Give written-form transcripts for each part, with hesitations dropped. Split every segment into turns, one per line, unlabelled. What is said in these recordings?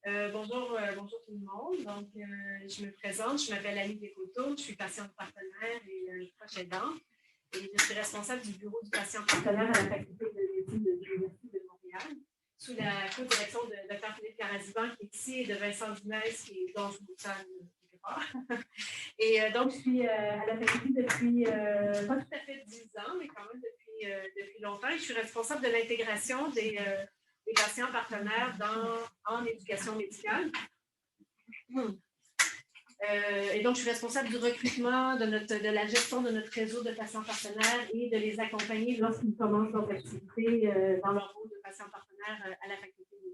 Bonjour tout le monde. Donc, je me présente, je m'appelle Annie Descoteaux, je suis patiente partenaire et proche aidante. Et je suis responsable du bureau du patient partenaire à la faculté de médecine de l'Université de Montréal, sous la co-direction de Dr. Philippe Caraziban, qui est ici, et de Vincent Dumès, dont je vous salue quelque part. Et donc, je suis à la faculté depuis pas tout à fait 10 ans, mais quand même depuis longtemps. Et je suis responsable de l'intégration des patients partenaires en éducation médicale. Et donc, je suis responsable du recrutement, de la gestion de notre réseau de patients partenaires et de les accompagner lorsqu'ils commencent leurs activités dans leur rôle de patients partenaires à la faculté de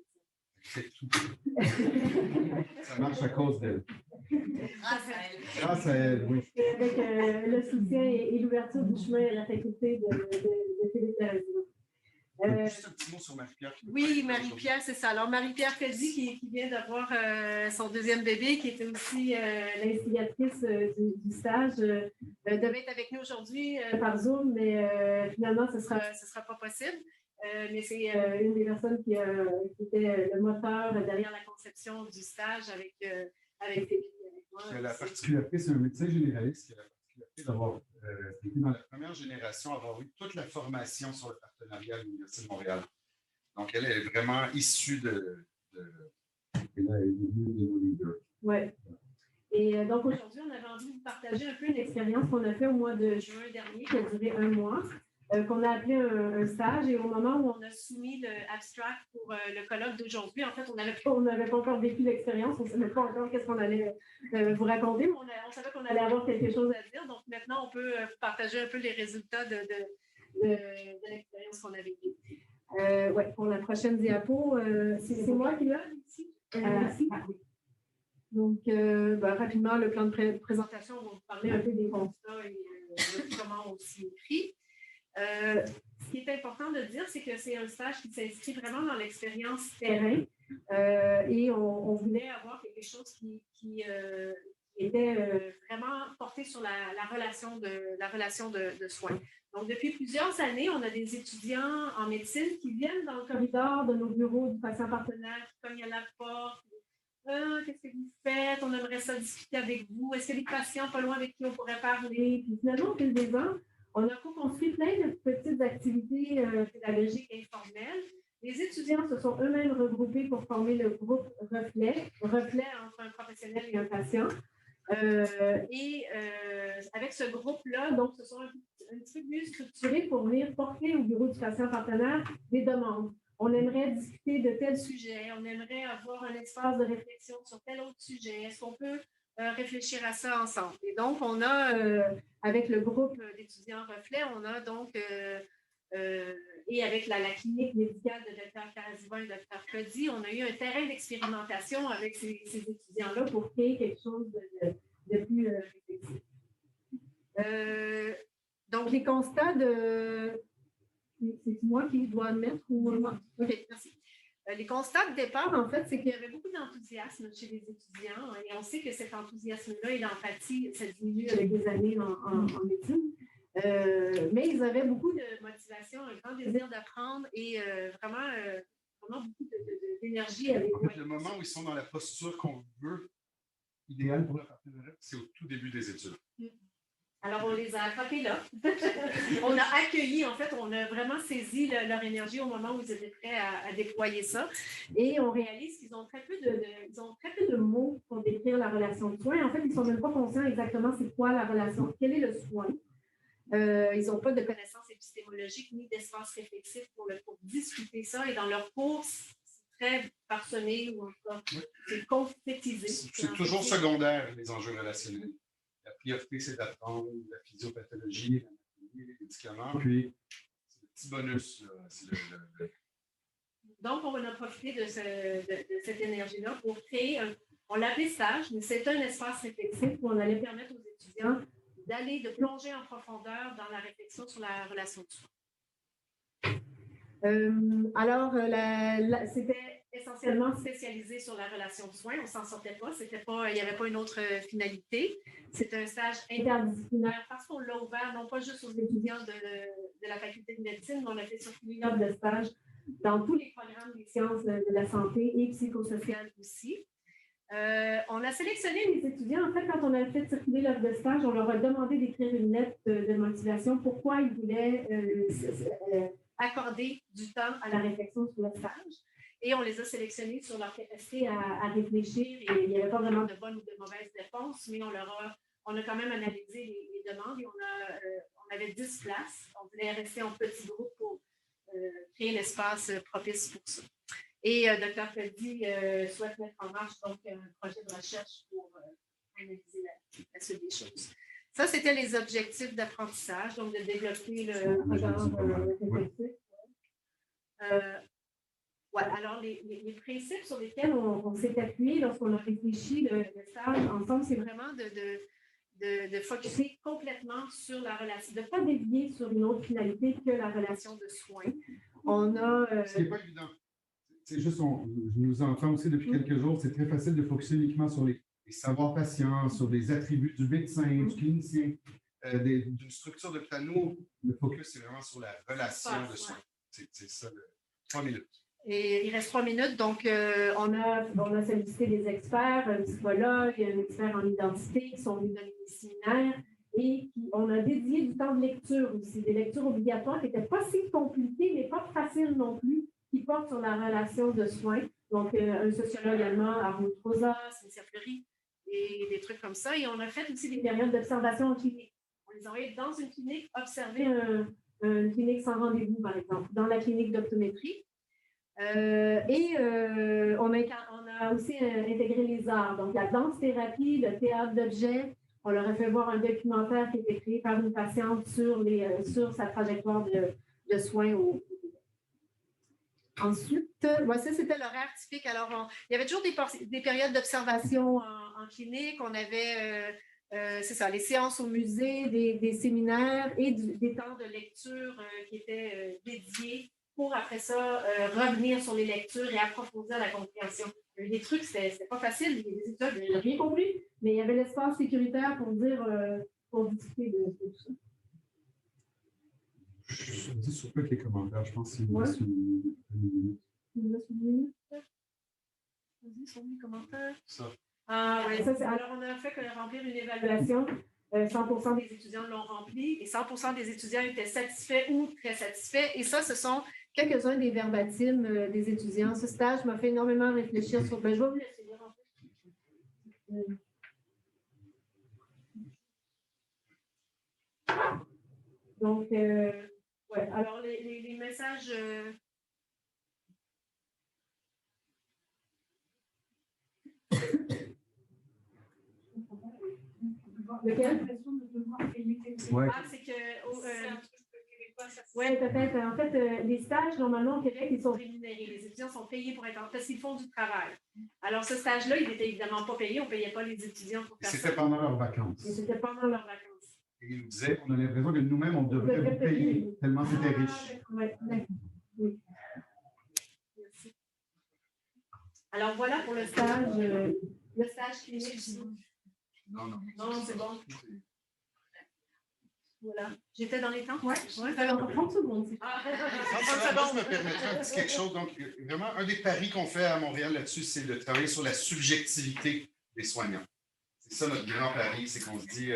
médecine.
Ça marche à cause d'elle.
Grâce à elle.
Grâce à elle, oui.
Avec le soutien et l'ouverture du chemin à la faculté de Philippe Caraziban.
Juste un petit mot sur Marie-Pierre.
Oui, Marie-Pierre, c'est ça. Alors, Marie-Pierre Feldy, qui vient d'avoir son deuxième bébé, qui était aussi l'instigatrice du stage, devait être avec nous aujourd'hui par Zoom, mais finalement, ce sera pas possible. Mais c'est une des personnes qui était le moteur derrière la conception du stage avec Philippe.
La particularité, c'est un médecin généraliste qui a la particularité d'avoir été dans la première génération, avoir eu toute la formation sur le partenariat à l'Université de Montréal. Donc, elle est vraiment issue de nos leaders.
Oui. Et donc, aujourd'hui, on avait envie de partager un peu une expérience qu'on a fait au mois de juin dernier, qui a duré 1 mois, qu'on a appelé un stage. Et au moment où on a soumis le abstract pour le colloque d'aujourd'hui, en fait, on n'avait pas encore vécu l'expérience. On ne savait pas encore qu'est-ce qu'on allait vous raconter, mais on savait qu'on allait avoir quelque chose à dire. Donc, maintenant, on peut partager un peu les résultats de l'expérience qu'on a vécue. Ouais, pour la prochaine diapo, c'est moi qui l'ai ici. Merci. Donc, rapidement, le plan de présentation, on va vous parler un peu des constats et de comment on s'y est pris. Ce qui est important de dire, c'est que c'est un stage qui s'inscrit vraiment dans l'expérience terrain et on voulait avoir quelque chose qui était vraiment porté sur la relation de soins. Donc, depuis plusieurs années, on a des étudiants en médecine qui viennent dans le corridor de nos bureaux du patient partenaire, qui cognent à la porte. Qu'est-ce que vous faites? On aimerait ça discuter avec vous. Est-ce qu'il y a des patients pas loin avec qui on pourrait parler? Puis finalement, au fil des ans, on a co-construit plein de petites activités pédagogiques informelles. Les étudiants se sont eux-mêmes regroupés pour former le groupe reflet entre un professionnel et un patient. Avec ce groupe-là, donc, ce sont un petit peu mieux structurés pour venir porter au bureau du patient partenaire des demandes. On aimerait discuter de tel sujet, on aimerait avoir un espace de réflexion sur tel autre sujet. Est-ce qu'on peut réfléchir à ça ensemble? Et donc, on a, avec le groupe d'étudiants Reflet, on a donc, et avec la clinique médicale de Dr. Caraziban et Dr. Cody, on a eu un terrain d'expérimentation avec ces étudiants-là pour créer quelque chose de plus réflexif. Donc, les constats de... C'est moi qui dois admettre ou moi? OK, merci. Les constats de départ, en fait, c'est qu'il y avait beaucoup d'enthousiasme chez les étudiants et on sait que cet enthousiasme-là et l'empathie, ça diminue avec des années en médecine. Mais ils avaient beaucoup de motivation, un grand désir d'apprendre et vraiment beaucoup d'énergie.
En fait, le moment où ils sont dans la posture qu'on veut, idéal pour le partenariat, c'est au tout début des études.
Alors, on les a attrapés là. On a accueilli, en fait, on a vraiment saisi leur énergie au moment où ils étaient prêts à déployer ça. Et on réalise qu'ils ont très peu de mots pour décrire la relation de soin. En fait, ils ne sont même pas conscients exactement c'est quoi la relation, quel est le soin. Ils n'ont pas de connaissances épistémologiques ni d'espace réflexif pour discuter ça. Et dans leur cours, c'est très parsemé ou en tout cas, c'est concrétisé.
C'est toujours secondaire, les enjeux relationnels. La priorité, c'est d'apprendre la physiopathologie, l'anatomie, les médicaments. Puis, c'est le petit bonus.
Donc, on a profité de cette énergie-là pour créer on l'appelait stage, mais c'est un espace réflexif où on allait permettre aux étudiants de plonger en profondeur dans la réflexion sur la relation de soins. C'était essentiellement spécialisé sur la relation de soins. On ne s'en sortait pas. Il n'y avait pas une autre finalité. C'était un stage interdisciplinaire parce qu'on l'a ouvert, non pas juste aux étudiants de la faculté de médecine, mais on a fait surtout une offre de stage dans tous les programmes des sciences de la santé et psychosociales aussi. On a sélectionné les étudiants. En fait, quand on a fait circuler l'offre de stage, on leur a demandé d'écrire une lettre de motivation, pourquoi ils voulaient accorder du temps à la réflexion sur le stage. Et on les a sélectionnés sur leur capacité à réfléchir. Et il n'y avait pas vraiment de bonnes ou de mauvaises réponses, mais on a quand même analysé les demandes et on avait 10 places. On voulait rester en petits groupes pour créer l'espace propice pour ça. Et Dr. Feldy souhaite mettre en marche donc un projet de recherche pour analyser la suite des choses. Ça, c'était les objectifs d'apprentissage, donc de développer le regard réflexif. Voilà. Alors, les principes sur lesquels on s'est appuyé lorsqu'on a réfléchi le stage ensemble, c'est vraiment de focusser complètement sur la relation, de ne pas dévier sur une autre finalité que la relation de soins.
Ce n'est pas évident. C'est juste, je nous entends aussi depuis quelques jours, c'est très facile de focuser uniquement sur les savoirs patients, sur les attributs du médecin, du clinicien, d'une structure de nous. Le focus, c'est vraiment sur la relation de soins. C'est ça, 3 minutes.
Et il reste 3 minutes, donc on a sollicité des experts, un psychologue, un expert en identité qui sont venus donner des séminaires et on a dédié du temps de lecture aussi, des lectures obligatoires qui n'étaient pas si compliquées, mais pas faciles non plus, qui portent sur la relation de soins. Donc, un sociologue allemand, Arnaud Rosa, Cynthia Fleury, et des trucs comme ça. Et on a fait aussi des périodes d'observation en clinique. On les a envoyés dans une clinique, observer une clinique sans rendez-vous, par exemple, dans la clinique d'optométrie. On a aussi intégré les arts, donc la danse-thérapie, le théâtre d'objets. On leur a fait voir un documentaire qui a été créé par une patiente sur sa trajectoire de soins au Ensuite, ça, c'était l'horaire typique. Alors, il y avait toujours des périodes d'observation en clinique. On avait, c'est ça, les séances au musée, des séminaires et des temps de lecture qui étaient dédiés pour, après ça, revenir sur les lectures et approfondir la compréhension. Il y avait des trucs, c'était pas facile. Les étudiants n'avaient rien compris, mais il y avait l'espace sécuritaire pour discuter de tout ça.
Je dis surtout avec les commentaires, je pense qu'il
nous
reste une minute.
Il nous reste une minute. Vas-y, sur les commentaires. Ça. Ah oui, alors on a fait remplir une évaluation. 100% des étudiants l'ont rempli et 100% des étudiants étaient satisfaits ou très satisfaits. Et ça, ce sont quelques-uns des verbatims des étudiants. Ce stage m'a fait énormément réfléchir sur... je vais vous laisser lire en fait. Donc, ouais, alors les messages... Lequel?
Ouais.
Ah, c'est que... oui, peut-être. En fait, les stages, normalement, au Québec, ils sont rémunérés. Les étudiants sont payés pour être parce qu'ils font du travail. Alors, ce stage-là, il n'était évidemment pas payé. On ne payait pas les étudiants pour faire ça.
C'était pendant leurs vacances.
Et c'était pendant leurs vacances.
Et ils nous disaient, on a l'impression que nous-mêmes, on devrait vous payer tellement c'était riche.
Oui. Merci. Alors, voilà pour le stage clinique.
Non,
c'est bon. Voilà. J'étais dans les temps? Oui.
Ça va encore 30 secondes.
30 secondes me permettrait un petit quelque chose. Donc, vraiment, un des paris qu'on fait à Montréal là-dessus, c'est de travailler sur la subjectivité des soignants. C'est ça notre grand pari, c'est qu'on se dit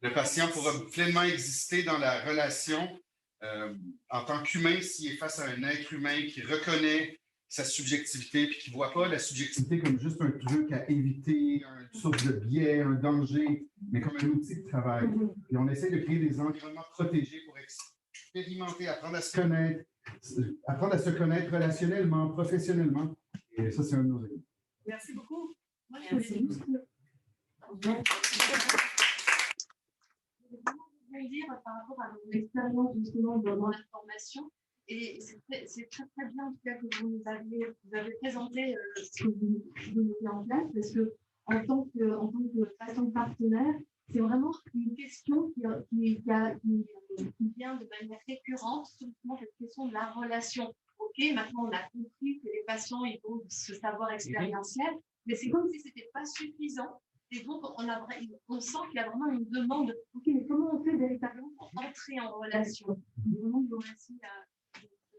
le patient pourra pleinement exister dans la relation en tant qu'humain s'il est face à un être humain qui reconnaît sa subjectivité puis qui ne voit pas la subjectivité comme juste un truc à éviter, une source de biais, un danger, mais comme un outil de travail. Puis on essaie de créer des environnements protégés pour expérimenter, apprendre à se connaître relationnellement, professionnellement. Et ça, c'est un de nos amis.
Merci beaucoup.
Merci. Je vais dire par rapport à mon expérience justement dans la formation. Et c'est très très bien en tout cas que vous avez présenté ce que vous mettez en place, parce que en tant que patient partenaire, c'est vraiment une question qui vient de manière récurrente, surtout cette question de la relation. Ok, maintenant on a compris que les patients ils ont ce savoir expérientiel, mais c'est comme si ce n'était pas suffisant. Et donc on sent qu'il y a vraiment une demande. Ok, mais comment on fait véritablement pour entrer en relation? Vraiment, merci à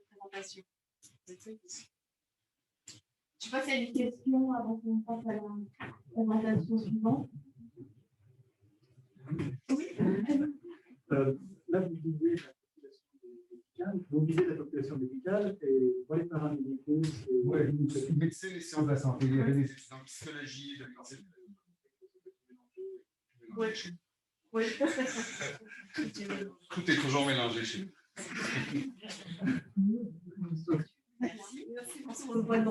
présentation. Je passe à une question avant qu'on passe à la présentation suivante.
Là, vous visez la population médicale et pour les paramédicaux, c'est.
Oui, médecine et sciences de la santé. Il y avait des étudiants en psychologie, de médecine.
Oui. Oui.
Tout est toujours mélangé chez nous.
Merci. Merci pour ce bonne